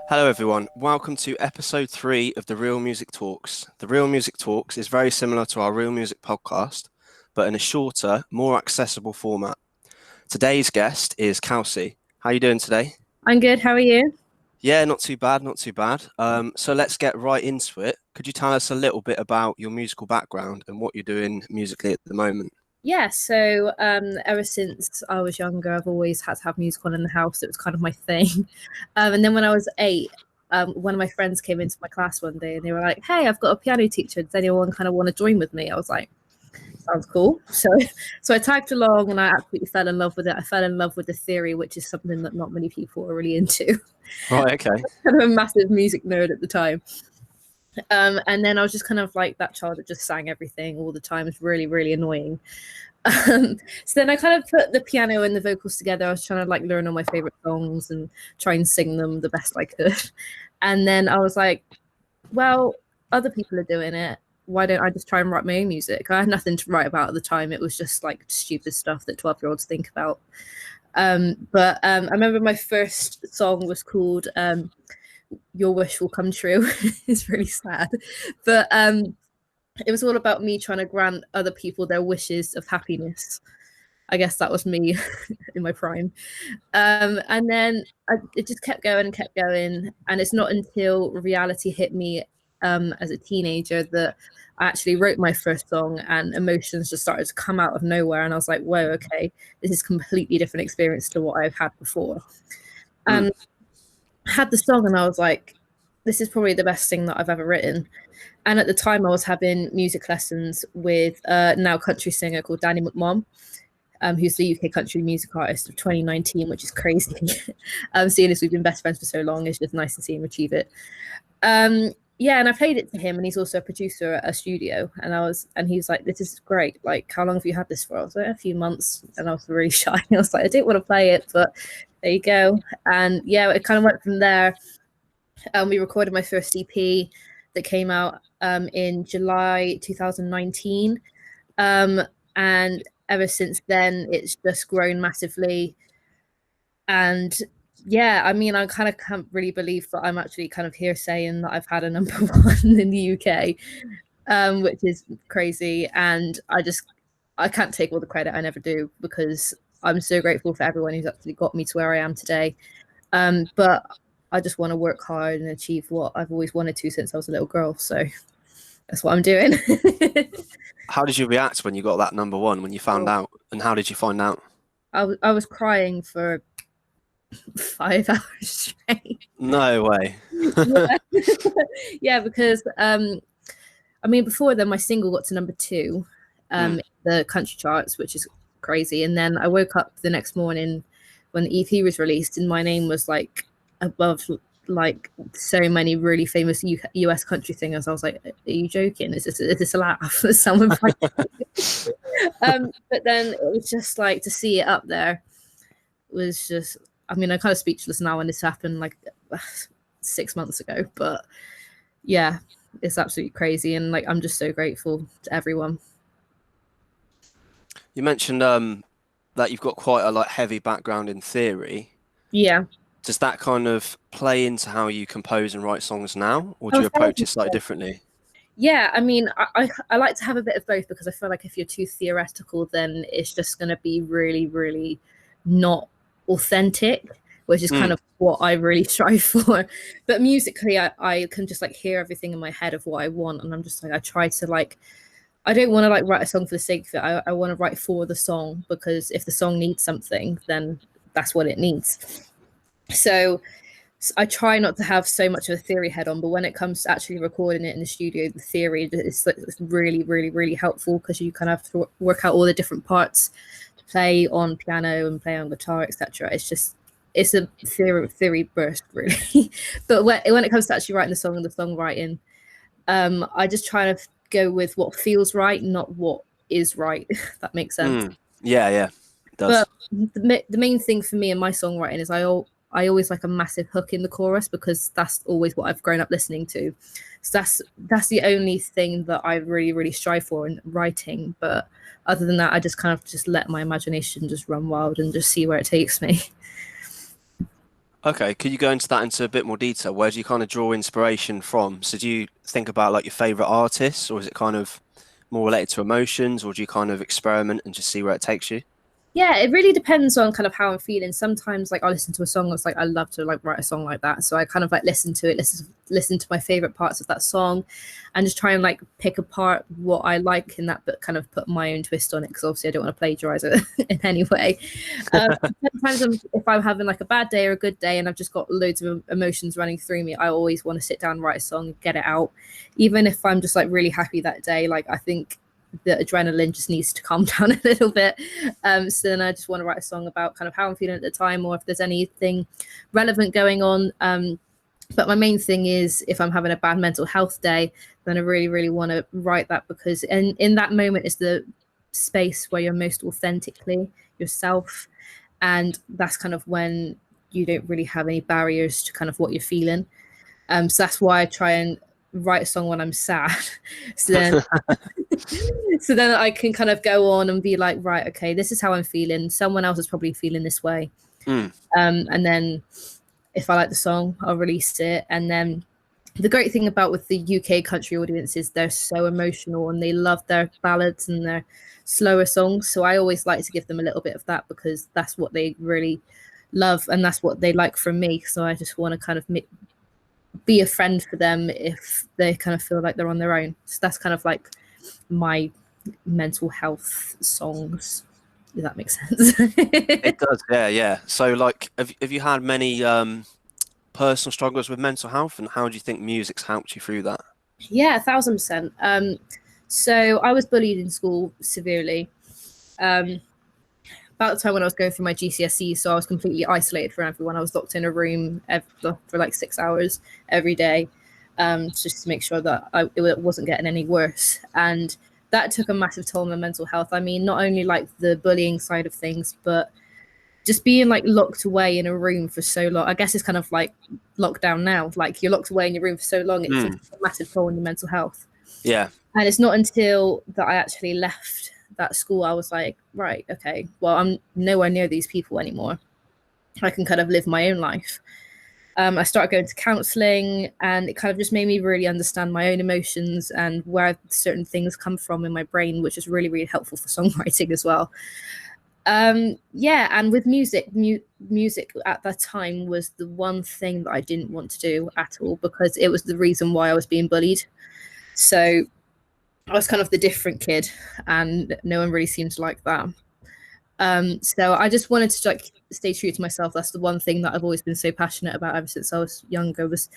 Hello, everyone. Welcome to episode 3 of the Real Music Talks. The Real Music Talks is very similar to our Real Music podcast, but in a shorter, more accessible format. Today's guest is Kelsey. How are you doing today? I'm good. How are you? Yeah, not too bad, not too bad. So let's get right into it. Could you tell us a little bit about your musical background and what you're doing musically at the moment? Yeah, so ever since I was younger, I've always had to have music on in the house. It was kind of my thing. And then when I was 8, one of my friends came into my class one day and they were like, "Hey, I've got a piano teacher. Does anyone kind of want to join with me?" I was like, "Sounds cool." So I tagged along and I absolutely fell in love with it. I fell in love with the theory, which is something that not many people are really into. Right, okay. Kind of a massive music nerd at the time. And then I was just kind of like that child that just sang everything all the time. It's really, really annoying. So then I kind of put the piano and the vocals together. I was trying to like learn all my favorite songs and try and sing them the best I could. And then I was like, well, other people are doing it. Why don't I just try and write my own music? I had nothing to write about at the time. It was just like stupid stuff that 12-year-olds think about. But I remember my first song was called Your Wish Will Come True. It's really sad. But it was all about me trying to grant other people their wishes of happiness. I guess that was me in my prime. And then it just kept going and kept going. And it's not until reality hit me as a teenager that I actually wrote my first song and emotions just started to come out of nowhere. And I was like, whoa, okay, this is a completely different experience to what I've had before. I had the song and I was like, this is probably the best thing that I've ever written. And at the time I was having music lessons with now country singer called Danny McMahon, who's the UK country music artist of 2019, which is crazy. Seeing as we've been best friends for so long, it's just nice to see him achieve it. Yeah, and I played it to him, and he's also a producer at a studio. And he was like, "This is great. Like, how long have you had this for?" I was like, "A few months," and I was really shy. I was like, "I didn't want to play it, but there you go." And yeah, it kind of went from there. We recorded my first EP that came out in July 2019. And ever since then, it's just grown massively. And yeah, I mean, I kind of can't really believe that I'm actually kind of here saying that I've had a number 1 in the UK, which is crazy. And I can't take all the credit. I never do, because I'm so grateful for everyone who's actually got me to where I am today. But I just want to work hard and achieve what I've always wanted to since I was a little girl. So that's what I'm doing. How did you react when you got that number 1, when you found out? And how did you find out? I was crying for 5 hours straight. No way. Yeah, because I mean, before then my single got to number 2 in the country charts, which is crazy. And then I woke up the next morning when the EP was released and my name was like above like so many really famous US country singers. I was like, are you joking? Is this a laugh? Someone but then it was just like, to see it up there was just, I mean, I'm kind of speechless now when this happened like 6 months ago, but yeah, it's absolutely crazy. And like, I'm just so grateful to everyone. You mentioned that you've got quite a like heavy background in theory. Yeah. Does that kind of play into how you compose and write songs now, or do you approach it slightly differently? Yeah, I mean, I like to have a bit of both, because I feel like if you're too theoretical, then it's just going to be really, really not authentic, which is kind of what I really strive for. But musically, I can just like hear everything in my head of what I want, and I'm just like, I try to like, I don't want to like write a song for the sake of it. I want to write for the song, because if the song needs something, then that's what it needs. So I try not to have so much of a theory head on, but when it comes to actually recording it in the studio, the theory is really, really, really helpful, because you kind of have to work out all the different parts to play on piano and play on guitar, etc. It's a theory burst, really. But when it comes to actually writing the song and the songwriting, I just try to go with what feels right, not what is right. If that makes sense. Yeah, it does. But the main thing for me in my songwriting is I always like a massive hook in the chorus, because that's always what I've grown up listening to. So that's the only thing that I really, really strive for in writing. But other than that, I just kind of just let my imagination just run wild and just see where it takes me. Okay, could you go into that into a bit more detail? Where do you kind of draw inspiration from? So do you think about like your favorite artists, or is it kind of more related to emotions, or do you kind of experiment and just see where it takes you? Yeah, it really depends on kind of how I'm feeling. Sometimes like I listen to a song that's like I love to like write a song like that. So I kind of like listen to it, listen to my favorite parts of that song and just try and like pick apart what I like in that, but kind of put my own twist on it because obviously I don't want to plagiarize it in any way. Sometimes if I'm having like a bad day or a good day and I've just got loads of emotions running through me, I always want to sit down and write a song, get it out. Even if I'm just like really happy that day, like I think the adrenaline just needs to calm down a little bit. So then I just want to write a song about kind of how I'm feeling at the time or if there's anything relevant going on. But my main thing is if I'm having a bad mental health day, then I really, really want to write that because in that moment is the space where you're most authentically yourself. And that's kind of when you don't really have any barriers to kind of what you're feeling. So that's why I try and write a song when I'm sad. So then so then I can kind of go on and be like, right, okay, this is how I'm feeling. Someone else is probably feeling this way. And then if I like the song, I'll release it. And then the great thing about with the UK country audience is they're so emotional and they love their ballads and their slower songs. So I always like to give them a little bit of that because that's what they really love and that's what they like from me. So I just want to kind of be a friend for them if they kind of feel like they're on their own. So that's kind of like my mental health songs, if that makes sense. It does, yeah. So like, have you had many personal struggles with mental health, and how do you think music's helped you through that? Yeah, 1,000%. So I was bullied in school severely. About the time when I was going through my GCSE, so I was completely isolated from everyone. I was locked in a room for like 6 hours every day, just to make sure that it wasn't getting any worse. And that took a massive toll on my mental health. I mean, not only like the bullying side of things, but just being like locked away in a room for so long. I guess it's kind of like lockdown now. Like you're locked away in your room for so long, it's a massive toll on your mental health. Yeah. And it's not until that I actually left that school, I was like, right, okay, well, I'm nowhere near these people anymore. I can kind of live my own life. I started going to counseling and it kind of just made me really understand my own emotions and where certain things come from in my brain, which is really, really helpful for songwriting as well. Yeah, and with music at that time was the one thing that I didn't want to do at all because it was the reason why I was being bullied. So I was kind of the different kid and no one really seemed to like that. So I just wanted to like stay true to myself. That's the one thing that I've always been so passionate about ever since I was younger was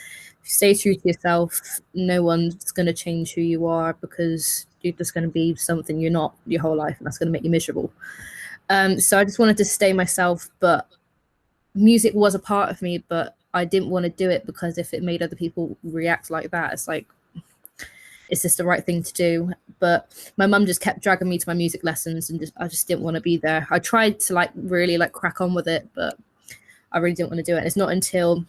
stay true to yourself. No one's going to change who you are because you're just going to be something you're not your whole life and that's going to make you miserable. So I just wanted to stay myself, but music was a part of me, but I didn't want to do it because if it made other people react like that, it's like, is this the right thing to do? But my mum just kept dragging me to my music lessons and I just didn't want to be there. I tried to like really like crack on with it, but I really didn't want to do it. And it's not until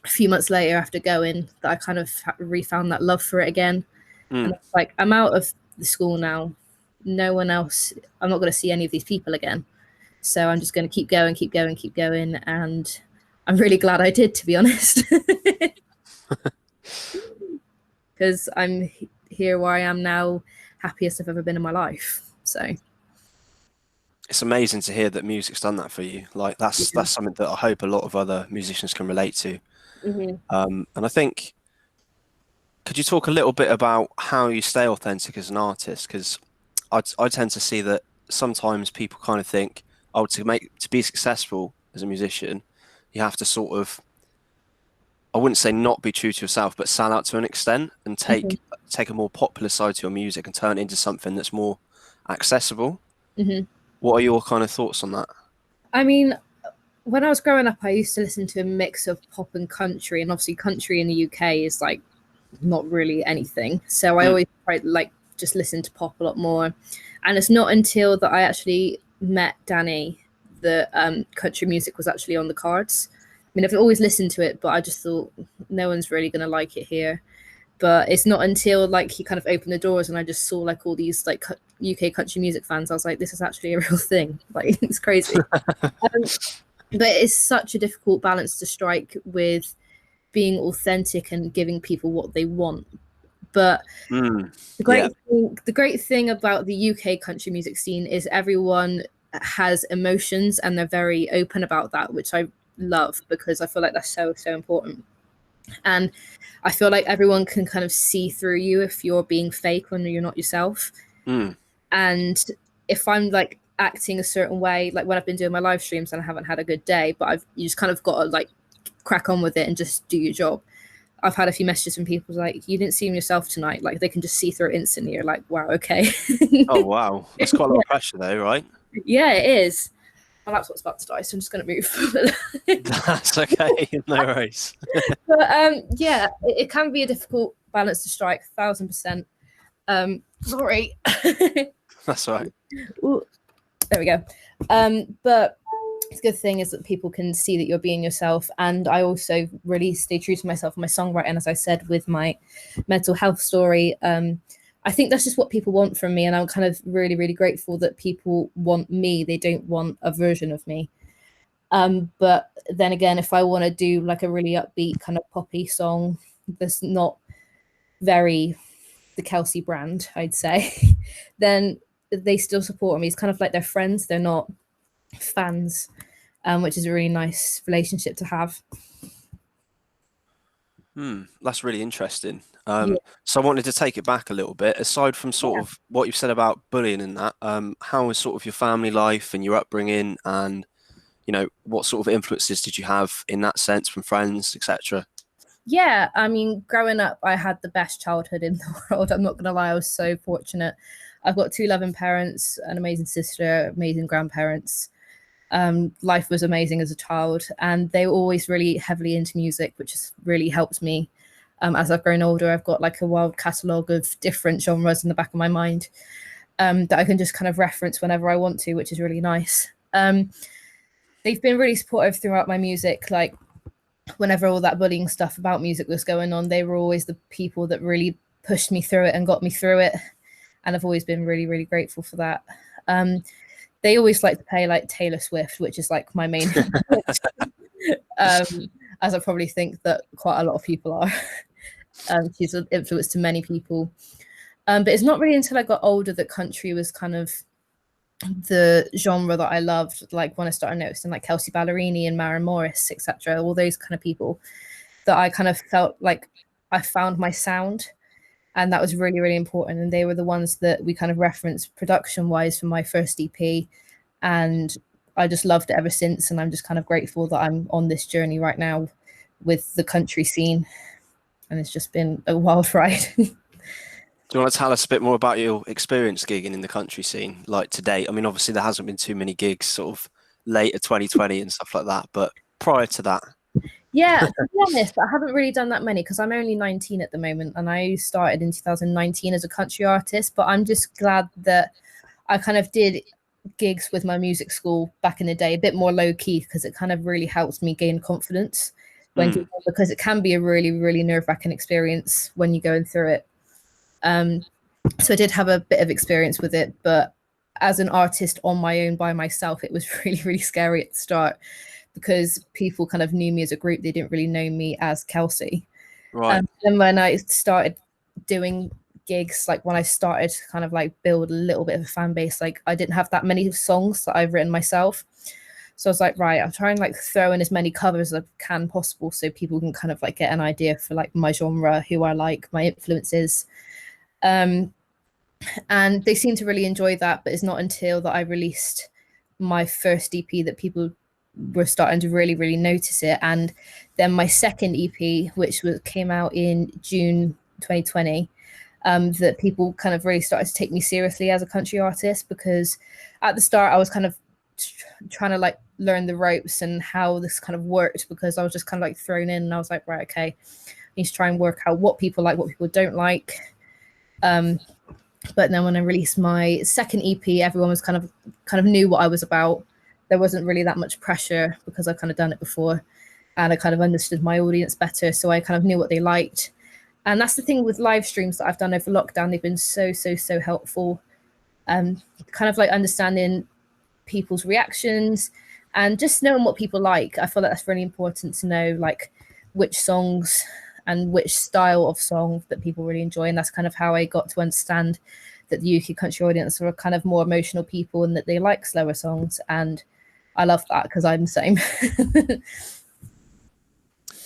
a few months later after going that I kind of refound that love for it again. And it's like, I'm out of the school now. No one else, I'm not going to see any of these people again. So I'm just going to keep going. And I'm really glad I did, to be honest. Because I'm here where I am now, happiest I've ever been in my life. So it's amazing to hear that music's done that for you. Like that's something that I hope a lot of other musicians can relate to. And I think, could you talk a little bit about how you stay authentic as an artist? Because I tend to see that sometimes people kind of think, oh, to be successful as a musician, you have to sort of, I wouldn't say not be true to yourself, but sell out to an extent and take a more popular side to your music and turn it into something that's more accessible. What are your kind of thoughts on that? I mean, when I was growing up, I used to listen to a mix of pop and country, and obviously country in the UK is like not really anything. So I always tried like just listen to pop a lot more. And it's not until that I actually met Danny that country music was actually on the cards. I mean, I've always listened to it, but I just thought no one's really going to like it here. But it's not until like he kind of opened the doors and I just saw like all these like UK country music fans. I was like, this is actually a real thing. Like, it's crazy. But it's such a difficult balance to strike with being authentic and giving people what they want. But the great thing about the UK country music scene is everyone has emotions and they're very open about that, which I love, because I feel like that's so important. And I feel like everyone can kind of see through you if you're being fake when you're not yourself. And if I'm like acting a certain way, like when I've been doing my live streams and I haven't had a good day, but you just kind of got to like crack on with it and just do your job. I've had a few messages from people like, you didn't seem yourself tonight. Like they can just see through it instantly. You're like, wow, okay. Oh, wow. That's quite a lot of pressure though, right? Yeah, it is. My laptop's about to die, so I'm just going to move. That's okay. No worries. But yeah, it can be a difficult balance to strike, 1000%. Sorry. That's all right. Ooh, there we go. But the good thing is that people can see that you're being yourself. And I also really stay true to myself in my songwriting, as I said, with my mental health story. I think that's just what people want from me. And I'm kind of really, really grateful that people want me. They don't want a version of me. But then again, if I want to do like a really upbeat kind of poppy song that's not very the Kelsey brand, I'd say, then they still support me. It's kind of like they're friends. They're not fans, which is a really nice relationship to have. That's really interesting. So I wanted to take it back a little bit. Aside from sort of what you've said about bullying and that, how was sort of your family life and your upbringing, and you know, what sort of influences did you have in that sense from friends, etc.? Yeah, I mean, growing up, I had the best childhood in the world. I'm not going to lie, I was so fortunate. I've got 2 loving parents, an amazing sister, amazing grandparents. Life was amazing as a child, and they were always really heavily into music, which has really helped me. As I've grown older, I've got like a wild catalogue of different genres in the back of my mind that I can just kind of reference whenever I want to, which is really nice. They've been really supportive throughout my music. Like whenever all that bullying stuff about music was going on, they were always the people that really pushed me through it and got me through it. And I've always been really, really grateful for that. They always like to play like Taylor Swift, which is like my main as I probably think that quite a lot of people are. She's an influence to many people. But it's not really until I got older that country was kind of the genre that I loved, like when I started noticing like Kelsey Ballerini and Maren Morris, etc., all those kind of people, that I kind of felt like I found my sound. And that was really, really important. And they were the ones that we kind of referenced production-wise for my first EP. And I just loved it ever since. And I'm just kind of grateful that I'm on this journey right now with the country scene. And it's just been a wild ride. Do you want to tell us a bit more about your experience gigging in the country scene, like to date? I mean, obviously there hasn't been too many gigs sort of later 2020 and stuff like that, but prior to that. Yeah, to be honest, I haven't really done that many because I'm only 19 at the moment, and I started in 2019 as a country artist. But I'm just glad that I kind of did gigs with my music school back in the day, a bit more low key, because it kind of really helps me gain confidence when because it can be a really, really nerve-wracking experience when you're going through it. So I did have a bit of experience with it, but as an artist on my own by myself, it was really, really scary at the start because people kind of knew me as a group. They didn't really know me as Kelsey. Right. And when I started doing gigs, like when I started to kind of like build a little bit of a fan base, like I didn't have that many songs that I've written myself. So I was like, right, I'll try and like throw in as many covers as I can possible so people can kind of like get an idea for like my genre, who I like, my influences. And they seem to really enjoy that, but it's not until that I released my first EP that people were starting to really, really notice it. And then my second EP, which came out in June 2020, that people kind of really started to take me seriously as a country artist, because at the start I was kind of trying to like learn the ropes and how this kind of worked, because I was just kind of like thrown in and I was like, right, okay, I need to try and work out what people like, what people don't like. But then when I released my second EP, everyone was kind of knew what I was about. There wasn't really that much pressure because I've kind of done it before and I kind of understood my audience better. So I kind of knew what they liked. And that's the thing with live streams that I've done over lockdown. They've been so, so, so helpful. Kind of like understanding people's reactions and just knowing what people like. I feel like that's really important to know, like which songs and which style of song that people really enjoy. And that's kind of how I got to understand that the UK country audience are kind of more emotional people and that they like slower songs. And I love that because I'm the same.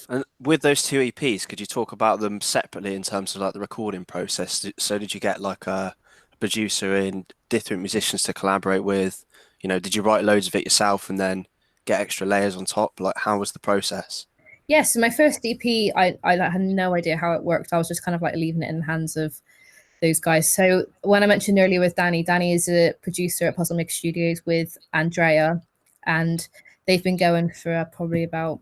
And with those two EPs, could you talk about them separately in terms of like the recording process? So did you get like a producer and different musicians to collaborate with? You know, did you write loads of it yourself and then get extra layers on top? Like, how was the process? Yes, so my first EP, I had no idea how it worked. I was just kind of like leaving it in the hands of those guys. So when I mentioned earlier with Danny is a producer at Puzzle Mix Studios with Andrea, and they've been going for probably about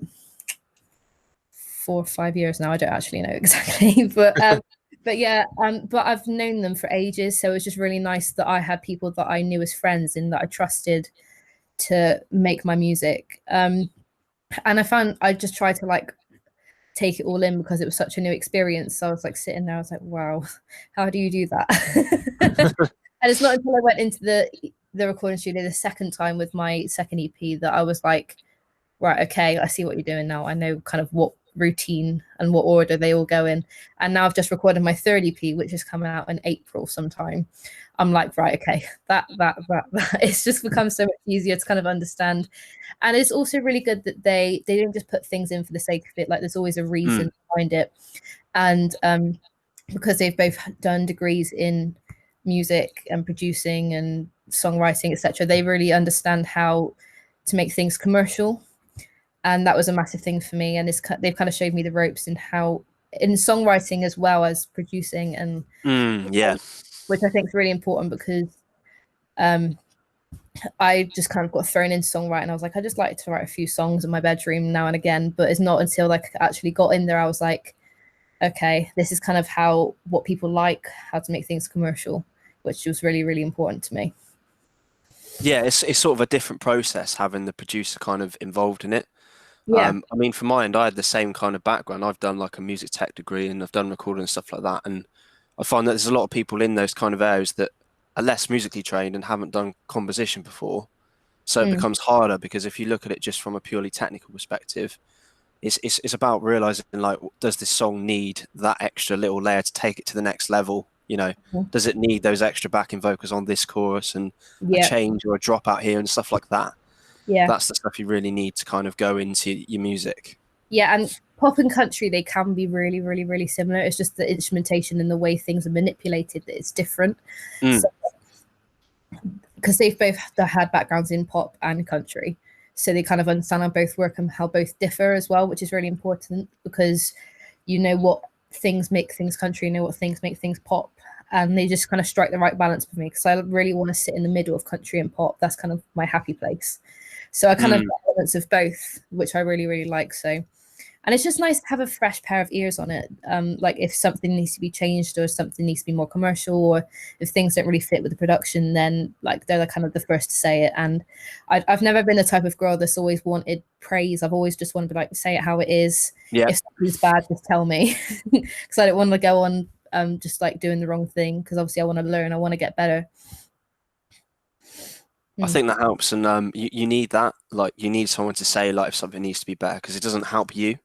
4 or 5 years now. I don't actually know exactly, but I've known them for ages. So it was just really nice that I had people that I knew as friends and that I trusted to make my music. And I found I just tried to like take it all in because it was such a new experience. So I was like sitting there, I was like, wow, how do you do that? And it's not until I went into the recording studio the second time with my second EP that I was like, right, okay, I see what you're doing now. I know kind of what routine and what order they all go in. And now I've just recorded my third EP, which is coming out in April sometime. I'm like, right, okay, that it's just become so much easier to kind of understand. And it's also really good that they don't just put things in for the sake of it. Like there's always a reason behind it. And because they've both done degrees in music and producing and songwriting, etc., they really understand how to make things commercial. And that was a massive thing for me. And they've kind of showed me the ropes in how, in songwriting as well as producing, and which I think is really important because I just kind of got thrown into songwriting. I was like, I just like to write a few songs in my bedroom now and again, but it's not until like I actually got in there I was like, okay, this is kind of what people like, how to make things commercial, which was really, really important to me. Yeah, it's sort of a different process having the producer kind of involved in it. Yeah. I mean, for mine, I had the same kind of background. I've done like a music tech degree and I've done recording and stuff like that. And I find that there's a lot of people in those kind of areas that are less musically trained and haven't done composition before. So it becomes harder because if you look at it just from a purely technical perspective, it's about realizing like, does this song need that extra little layer to take it to the next level? You know, does it need those extra backing vocals on this chorus and a change or a drop out here and stuff like that? Yeah, that's the stuff you really need to kind of go into your music. Yeah, and pop and country, they can be really, really, really similar. It's just the instrumentation and the way things are manipulated that it's different. So, because they've both had backgrounds in pop and country, so they kind of understand how both work and how both differ as well, which is really important because you know what things make things country, you know what things make things pop, and they just kind of strike the right balance for me because I really want to sit in the middle of country and pop. That's kind of my happy place. So I kind of have elements of both, which I really, really like. So, and it's just nice to have a fresh pair of ears on it. Like if something needs to be changed or something needs to be more commercial, or if things don't really fit with the production, then like they're kind of the first to say it. And I've never been the type of girl that's always wanted praise. I've always just wanted to like say it how it is. Yeah. If something's bad, just tell me, because I don't want to go on just like doing the wrong thing. Because obviously I want to learn. I want to get better. I think that helps, and you need that. Like, you need someone to say like if something needs to be better, because it doesn't help you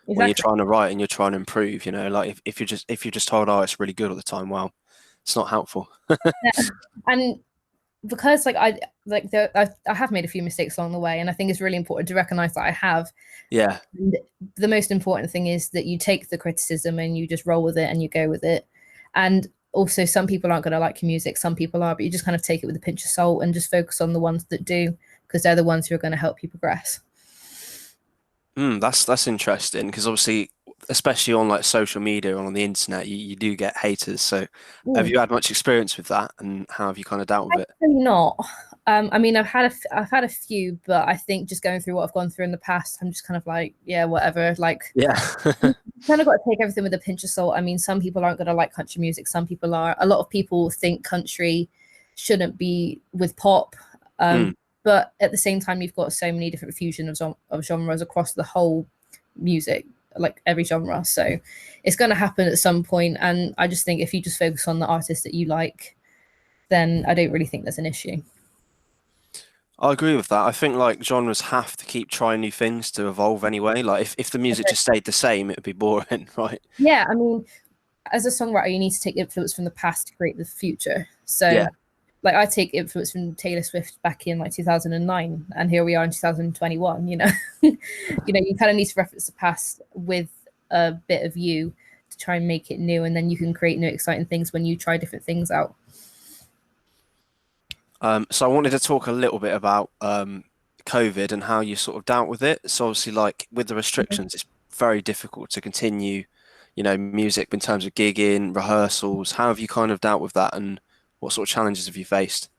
when you're trying to write and you're trying to improve. You know, like if you're just told, oh, it's really good all the time, well, it's not helpful. And because like I have made a few mistakes along the way, and I think it's really important to recognize that I have. Yeah. And the most important thing is that you take the criticism and you just roll with it and you go with it. And also, some people aren't going to like your music, some people are, but you just kind of take it with a pinch of salt and just focus on the ones that do, because they're the ones who are going to help you progress. That's interesting, because obviously, especially on like social media or on the internet, you do get haters. So have you had much experience with that, and how have you kind of dealt with it? Not. I mean, I've had a few, but I think just going through what I've gone through in the past, I'm just kind of like, yeah, whatever. Like, yeah, kind of got to take everything with a pinch of salt. I mean, some people aren't going to like country music. Some people are. A lot of people think country shouldn't be with pop. But at the same time, you've got so many different fusion of genres across the whole music, like every genre. So it's going to happen at some point. And I just think if you just focus on the artists that you like, then I don't really think there's an issue. I agree with that. I think like genres have to keep trying new things to evolve anyway. Like if the music just stayed the same, it would be boring, right? Yeah, I mean, as a songwriter, you need to take influence from the past to create the future. So Yeah. like I take influence from Taylor Swift back in like 2009, and here we are in 2021. You know, you kind of need to reference the past with a bit of you to try and make it new, and then you can create new exciting things when you try different things out. So I wanted to talk a little bit about COVID and how you sort of dealt with it. So obviously, like with the restrictions, it's very difficult to continue, music in terms of gigging, rehearsals. How have you kind of dealt with that, and what sort of challenges have you faced?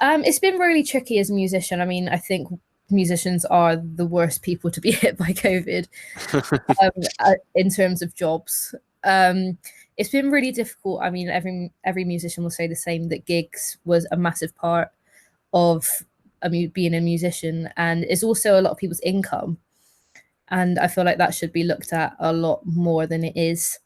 It's been really tricky as a musician. I mean, I think musicians are the worst people to be hit by COVID in terms of jobs. It's been really difficult. I mean, every musician will say the same, that gigs was a massive part of being a musician, and it's also a lot of people's income. And I feel like that should be looked at a lot more than it is.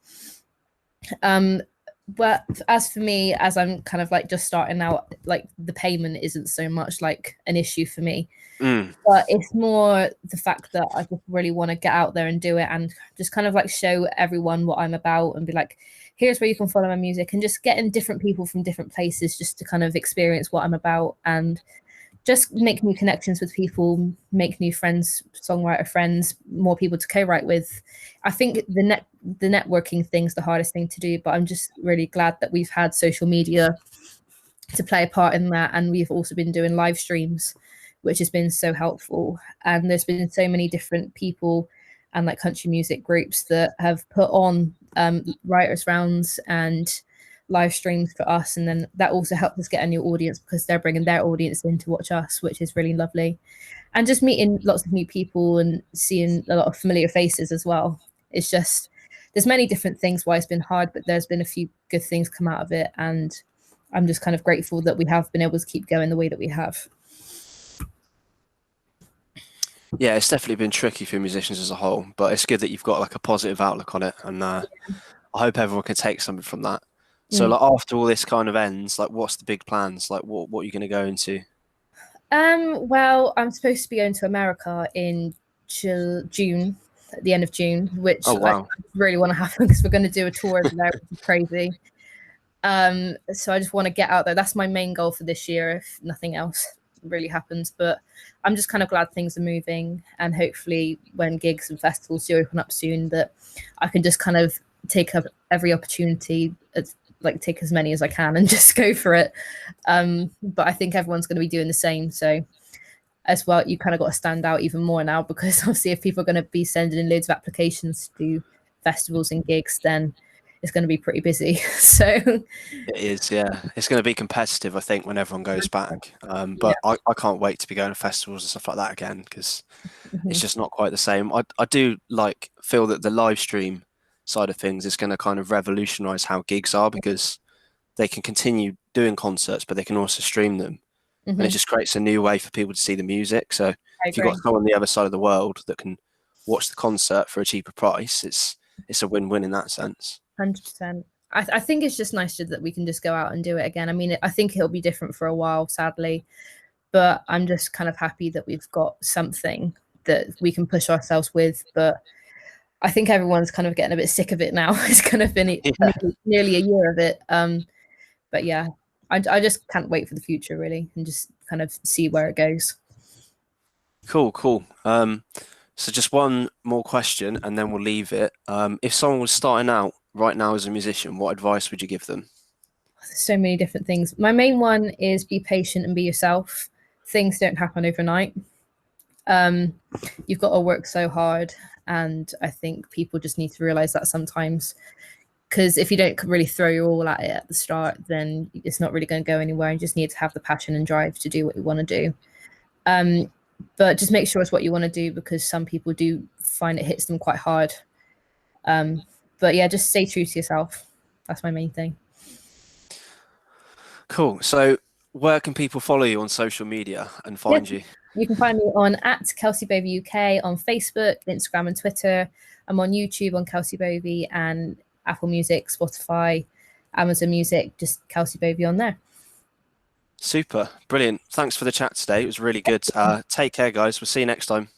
But as for me, as I'm kind of like just starting out, like the payment isn't so much like an issue for me. Mm. But it's more the fact that I just really want to get out there and do it, and just kind of like show everyone what I'm about, and be like, here's where you can follow my music, and just getting different people from different places just to kind of experience what I'm about, and just make new connections with people, make new friends, songwriter friends, more people to co-write with. I think the networking thing's the hardest thing to do, but I'm just really glad that we've had social media to play a part in that, and we've also been doing live streams, which has been so helpful. And there's been so many different people and like country music groups that have put on writers rounds and live streams for us, and then that also helps us get a new audience because they're bringing their audience in to watch us, which is really lovely. And just meeting lots of new people and seeing a lot of familiar faces as well. It's just, there's many different things why it's been hard, but there's been a few good things come out of it, and I'm just kind of grateful that we have been able to keep going the way that we have. Yeah, it's definitely been tricky for musicians as a whole, but it's good that you've got like a positive outlook on it, and I hope everyone can take something from that. So, like after all this kind of ends, like what's the big plans? Like what are you going to go into? Well, I'm supposed to be going to America in June, at the end of June, which Oh I wow. really want to happen because we're going to do a tour over there, which is crazy. So I just want to get out there. That's my main goal for this year, if nothing else really happens. But I'm just kind of glad things are moving, and hopefully when gigs and festivals do open up soon, that I can just kind of take up every opportunity, like take as many as I can and just go for it. But I think everyone's going to be doing the same. So as well, you kind of got to stand out even more now, because obviously if people are going to be sending in loads of applications to do festivals and gigs, then it's going to be pretty busy. So It is, yeah. It's going to be competitive, I think, when everyone goes back. yeah. But I can't wait to be going to festivals and stuff like that again because it's Mhm. just not quite the same. I do like feel that the live stream side of things is going to kind of revolutionize how gigs are because they can continue doing concerts, but they can also stream them. And it Mhm. just creates a new way for people to see the music. So I if you've got agree. someone on the other side of the world that can watch the concert for a cheaper price, it's a win-win in that sense. 100%. I think it's just nice that we can just go out and do it again. I mean, I think it'll be different for a while, sadly, but I'm just kind of happy that we've got something that we can push ourselves with. But I think everyone's kind of getting a bit sick of it now. It's kind of been Yeah. nearly a year of it. But yeah, I just can't wait for the future, really, and just kind of see where it goes. Cool, cool. So just one more question and then we'll leave it. If someone was starting out right now as a musician, what advice would you give them? So many different things. My main one is be patient and be yourself. Things don't happen overnight. Um, you've got to work so hard, and I think people just need to realize that sometimes, because if you don't really throw your all at it at the start, then it's not really going to go anywhere. You just need to have the passion and drive to do what you want to do. Um, but just make sure it's what you want to do, because some people do find it hits them quite hard. Um, but yeah, just stay true to yourself. That's my main thing. Cool. So where can people follow you on social media and Yeah, find you? you can find me on at Kelsey Bovey UK on Facebook, Instagram, and Twitter. I'm on YouTube on Kelsey Bovey, and Apple Music, Spotify, Amazon Music, just Kelsey Bovey on there. Super, brilliant. Thanks for the chat today. It was really good. Take care, guys. We'll see you next time.